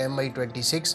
MI-26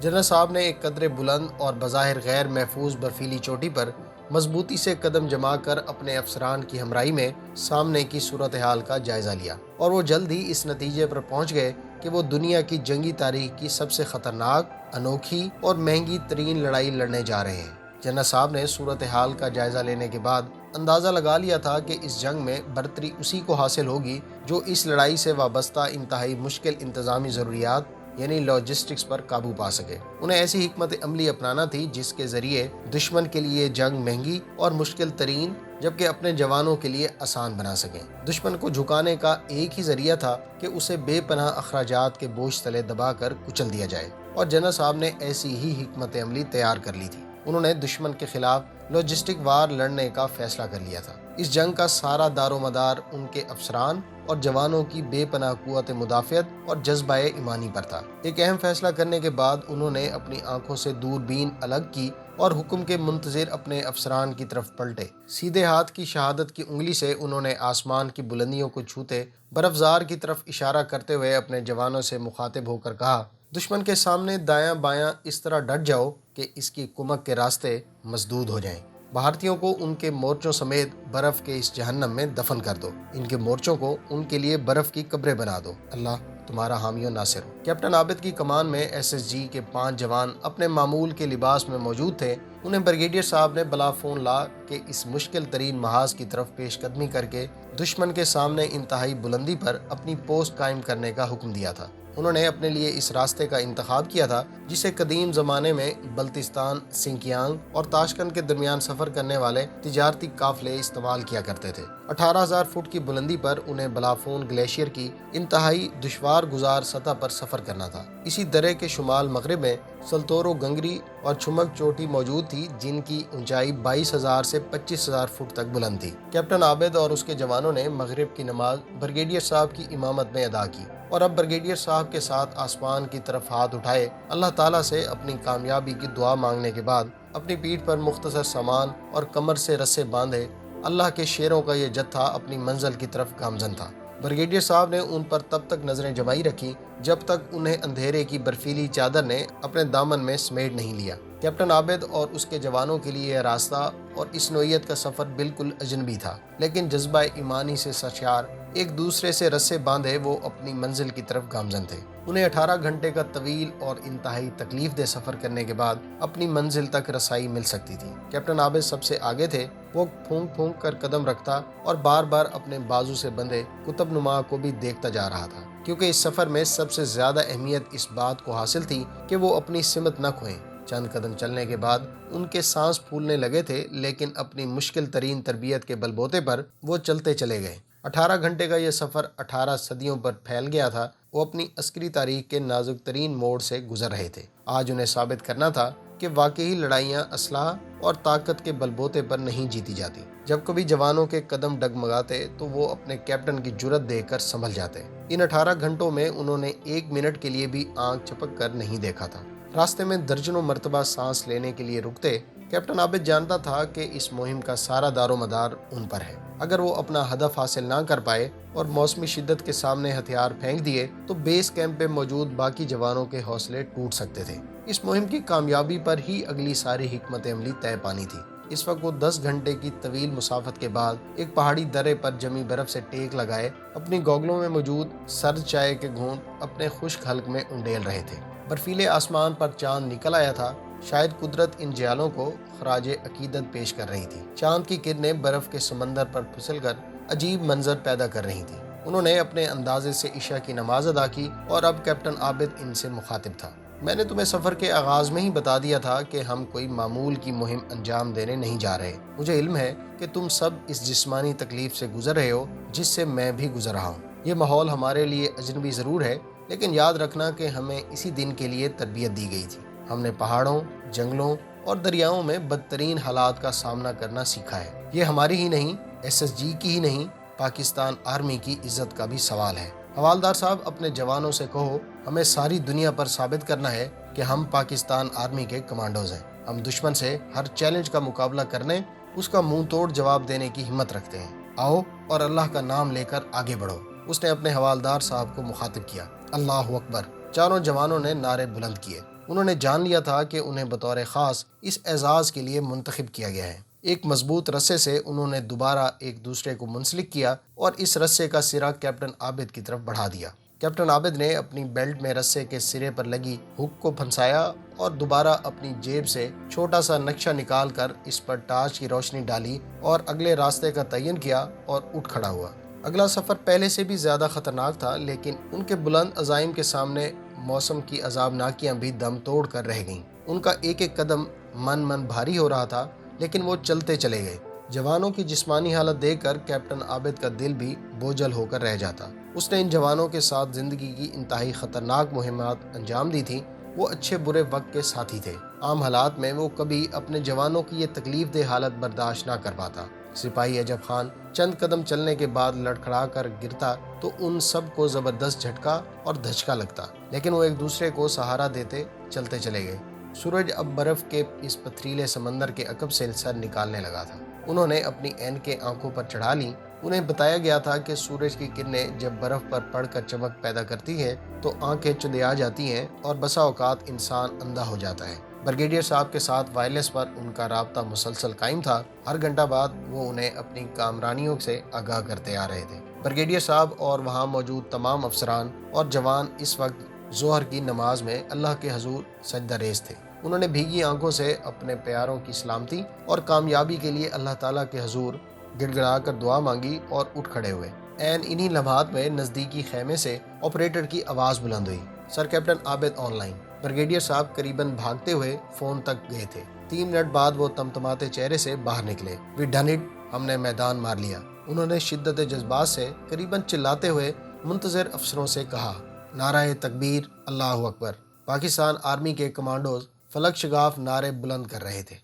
general صاحب نے ایک قدرے بلند اور بظاہر غیر محفوظ برفیلی چوٹی پر مضبوطی سے قدم جما کر اپنے افسران کی ہمراہی میں سامنے کی صورتحال کا جائزہ لیا، اور وہ جلد ہی اس نتیجے پر پہنچ گئے کہ وہ دنیا کی جنگی تاریخ کی سب سے خطرناک، انوکھی اور مہنگی ترین لڑائی لڑنے جا رہے ہیں۔ جنرل صاحب نے صورتحال کا جائزہ لینے کے بعد اندازہ لگا لیا تھا کہ اس جنگ میں برتری اسی کو حاصل ہوگی جو اس لڑائی سے وابستہ انتہائی مشکل انتظامی ضروریات یعنی لاجسٹکس پر قابو پا سکے۔ انہیں ایسی حکمت عملی اپنانا تھی جس کے ذریعے دشمن کے لیے جنگ مہنگی اور مشکل ترین جبکہ اپنے جوانوں کے لیے آسان بنا سکیں۔ دشمن کو جھکانے کا ایک ہی ذریعہ تھا کہ اسے بے پناہ اخراجات کے بوجھ تلے دبا کر کچل دیا جائے، اور جنرل صاحب نے ایسی ہی حکمت عملی تیار کر لی تھی۔ انہوں نے دشمن کے خلاف لاجسٹک وار لڑنے کا فیصلہ کر لیا تھا۔ اس جنگ کا سارا دار و مدار ان کے افسران اور جوانوں کی بے پناہ قوت مدافعت اور جذبہ ایمانی پر تھا۔ ایک اہم فیصلہ کرنے کے بعد انہوں نے اپنی آنکھوں سے دوربین الگ کی اور حکم کے منتظر اپنے افسران کی طرف پلٹے۔ سیدھے ہاتھ کی شہادت کی انگلی سے انہوں نے آسمان کی بلندیوں کو چھوتے برفزار کی طرف اشارہ کرتے ہوئے اپنے جوانوں سے مخاطب ہو کر کہا، دشمن کے سامنے دایاں بایاں اس طرح ڈٹ جاؤ کہ اس کی کمک کے راستے مسدود ہو جائیں۔ بھارتیوں کو ان کے مورچوں سمیت برف کے اس جہنم میں دفن کر دو، ان کے مورچوں کو ان کے لیے برف کی قبریں بنا دو، اللہ تمہارا حامی و ناصر ہو۔ کیپٹن عابد کی کمان میں SSG کے 5 جوان اپنے معمول کے لباس میں موجود تھے۔ انہیں بریگیڈیئر صاحب نے بلا فون لا کہ اس مشکل ترین محاذ کی طرف پیش قدمی کر کے دشمن کے سامنے انتہائی بلندی پر اپنی پوسٹ قائم کرنے کا حکم دیا تھا۔ انہوں نے اپنے لیے اس راستے کا انتخاب کیا تھا جسے قدیم زمانے میں بلتستان، سنکیانگ اور تاشکنت کے درمیان سفر کرنے والے تجارتی قافلے استعمال کیا کرتے تھے۔ 18,000 فٹ کی بلندی پر انہیں بلافون گلیشیئر کی انتہائی دشوار گزار سطح پر سفر کرنا تھا۔ اسی درے کے شمال مغرب میں سلتورو گنگری اور چھمک چوٹی موجود تھی جن کی اونچائی 22,000 سے 25,000 فٹ تک بلند تھی۔ کیپٹن عابد اور اس کے جوانوں نے مغرب کی نماز بریگیڈیئر صاحب کی امامت میں ادا کی، اور اب بریگیڈیئر صاحب کے ساتھ آسمان کی طرف ہاتھ اٹھائے اللہ تعالیٰ سے اپنی کامیابی کی دعا مانگنے کے بعد اپنی پیٹھ پر مختصر سامان اور کمر سے رسے باندھے اللہ کے شیروں کا یہ جتھا اپنی منزل کی طرف گامزن تھا۔ بریگیڈیئر صاحب نے ان پر تب تک نظریں جمائی رکھی جب تک انہیں اندھیرے کی برفیلی چادر نے اپنے دامن میں سمیٹ نہیں لیا۔ کیپٹن عابد اور اس کے جوانوں کے لیے یہ راستہ اور اس نوعیت کا سفر بالکل اجنبی تھا، لیکن جذبہ ایمانی سے سرشار ایک دوسرے سے رسے باندھے وہ اپنی منزل کی طرف گامزن تھے۔ انہیں 18 گھنٹے کا طویل اور انتہائی تکلیف دہ سفر کرنے کے بعد اپنی منزل تک رسائی مل سکتی تھی۔ کیپٹن عابد سب سے آگے تھے۔ وہ پھونک پھونک کر قدم رکھتا اور بار بار اپنے بازو سے بندھے قطب نما کو بھی دیکھتا جا رہا تھا، کیونکہ اس سفر میں سب سے زیادہ اہمیت اس بات کو حاصل تھی کہ وہ اپنی سمت نہ کھوئیں۔ چند قدم چلنے کے بعد ان کے سانس پھولنے لگے تھے، لیکن اپنی مشکل ترین تربیت کے بل بوتے پر وہ چلتے چلے گئے۔ 18 گھنٹے کا یہ سفر 18 صدیوں پر پھیل گیا تھا۔ وہ اپنی عسکری تاریخ کے نازک ترین موڑ سے گزر رہے تھے۔ آج انہیں ثابت کرنا تھا کہ واقعی لڑائیاں اسلحہ اور طاقت کے بل بوتے پر نہیں جیتی جاتی۔ جب کبھی جوانوں کے قدم ڈگمگاتے تو وہ اپنے کیپٹن کی جرت دیکھ کر سنبھل جاتے۔ ان 18 گھنٹوں میں انہوں نے 1 منٹ کے لیے بھی آنکھ چپک کر نہیں دیکھا تھا۔ راستے میں درجنوں مرتبہ سانس لینے کے لیے رکتے۔ کیپٹن عابد جانتا تھا کہ اس مہم کا سارا دار و مدار ان پر ہے۔ اگر وہ اپنا ہدف حاصل نہ کر پائے اور موسمی شدت کے سامنے ہتھیار پھینک دیے تو بیس کیمپ پہ موجود باقی جوانوں کے حوصلے ٹوٹ سکتے تھے۔ اس مہم کی کامیابی پر ہی اگلی ساری حکمت عملی طے پانی تھی۔ اس وقت وہ 10 گھنٹے کی طویل مسافت کے بعد ایک پہاڑی درے پر جمی برف سے ٹیک لگائے اپنی گوگلوں میں موجود سرد چائے کے گھونٹ اپنے خشک حلق میں انڈیل رہے تھے۔ برفیلے آسمان پر چاند نکل آیا تھا۔ شاید قدرت ان جیالوں کو خراج عقیدت پیش کر رہی تھی۔ چاند کی کرنیں برف کے سمندر پر پھسل کر عجیب منظر پیدا کر رہی تھی۔ انہوں نے اپنے اندازے سے عشاء کی نماز ادا کی اور اب کیپٹن عابد ان سے مخاطب تھا۔ میں نے تمہیں سفر کے آغاز میں ہی بتا دیا تھا کہ ہم کوئی معمول کی مہم انجام دینے نہیں جا رہے۔ مجھے علم ہے کہ تم سب اس جسمانی تکلیف سے گزر رہے ہو جس سے میں بھی گزر رہا ہوں۔ یہ ماحول ہمارے لیے اجنبی ضرور ہے، لیکن یاد رکھنا کہ ہمیں اسی دن کے لیے تربیت دی گئی تھی۔ ہم نے پہاڑوں، جنگلوں اور دریاؤں میں بدترین حالات کا سامنا کرنا سیکھا ہے۔ یہ ہماری ہی نہیں، SSG کی ہی نہیں، پاکستان آرمی کی عزت کا بھی سوال ہے۔ حوالدار صاحب، اپنے جوانوں سے کہو ہمیں ساری دنیا پر ثابت کرنا ہے کہ ہم پاکستان آرمی کے کمانڈوز ہیں۔ ہم دشمن سے ہر چیلنج کا مقابلہ کرنے، اس کا منہ توڑ جواب دینے کی ہمت رکھتے ہیں۔ آؤ اور اللہ کا نام لے کر آگے بڑھو۔ اس نے اپنے حوالدار صاحب کو مخاطب کیا۔ اللہ اکبر! چاروں جوانوں نے نعرے بلند کیے۔ انہوں نے جان لیا تھا کہ انہیں بطور خاص اس اعزاز کے لیے منتخب کیا گیا ہے۔ ایک مضبوط رسے سے انہوں نے دوبارہ ایک دوسرے کو منسلک کیا اور اس رسے کا سرا کیپٹن عابد کی طرف بڑھا دیا۔ کیپٹن عابد نے اپنی بیلٹ میں رسے کے سرے پر لگی ہک کو پھنسایا اور دوبارہ اپنی جیب سے چھوٹا سا نقشہ نکال کر اس پر ٹارچ کی روشنی ڈالی اور اگلے راستے کا تعین کیا اور اٹھ کھڑا ہوا۔ اگلا سفر پہلے سے بھی زیادہ خطرناک تھا، لیکن ان کے بلند عزائم کے سامنے موسم کی عذابناکیاں بھی دم توڑ کر رہ گئیں۔ ان کا ایک ایک قدم من بھاری ہو رہا تھا، لیکن وہ چلتے چلے گئے۔ جوانوں کی جسمانی حالت دیکھ کر کیپٹن عابد کا دل بھی بوجھل ہو کر رہ جاتا۔ اس نے ان جوانوں کے ساتھ زندگی کی انتہائی خطرناک مہمات انجام دی تھیں۔ وہ اچھے برے وقت کے ساتھی تھے۔ عام حالات میں وہ کبھی اپنے جوانوں کی یہ تکلیف دہ حالت برداشت نہ کر پاتا۔ سپاہی عجب خان چند قدم چلنے کے بعد لڑکھڑا کر گرتا تو ان سب کو زبردست جھٹکا اور دھچکا لگتا، لیکن وہ ایک دوسرے کو سہارا دیتے چلتے چلے گئے۔ سورج اب برف کے اس پتھریلے سمندر کے عقب سے سر نکالنے لگا تھا۔ انہوں نے اپنی اینکیں آنکھوں پر چڑھا لیں۔ انہیں بتایا گیا تھا کہ سورج کی کرنیں جب برف پر پڑ کر چمک پیدا کرتی ہیں تو آنکھیں چندیا جاتی ہیں اور بسا اوقات انسان اندھا ہو جاتا ہے۔ بریگیڈیئر صاحب کے ساتھ وائرلیس پر ان کا رابطہ مسلسل قائم تھا۔ ہر گھنٹہ بعد وہ انہیں اپنی کامرانیوں سے آگاہ کرتے آ رہے تھے۔ بریگیڈیئر صاحب اور وہاں موجود تمام افسران اور جوان اس وقت ظہر کی نماز میں اللہ کے حضور سجدہ ریز تھے۔ انہوں نے بھیگی آنکھوں سے اپنے پیاروں کی سلامتی اور کامیابی کے لیے اللہ تعالیٰ کے حضور گڑ گڑا کر دعا مانگی اور اٹھ کھڑے ہوئے۔ عین انہی لمحات میں نزدیکی خیمے سے آپریٹر کی آواز بلند ہوئی، sir captain Abid online. Brigadier صاحب قریباً بھاگتے ہوئے فون تک گئے تھے۔ 3 منٹ بعد وہ تمتماتے چہرے سے باہر نکلے۔ وی ڈن اٹ، ہم نے میدان مار لیا، انہوں نے شدت جذبات سے قریباً چلاتے ہوئے منتظر افسروں سے کہا۔ نعرہ تکبیر، اللہ اکبر۔ پاکستان آرمی کے کمانڈوز فلک شگاف نعرے بلند کر رہے تھے۔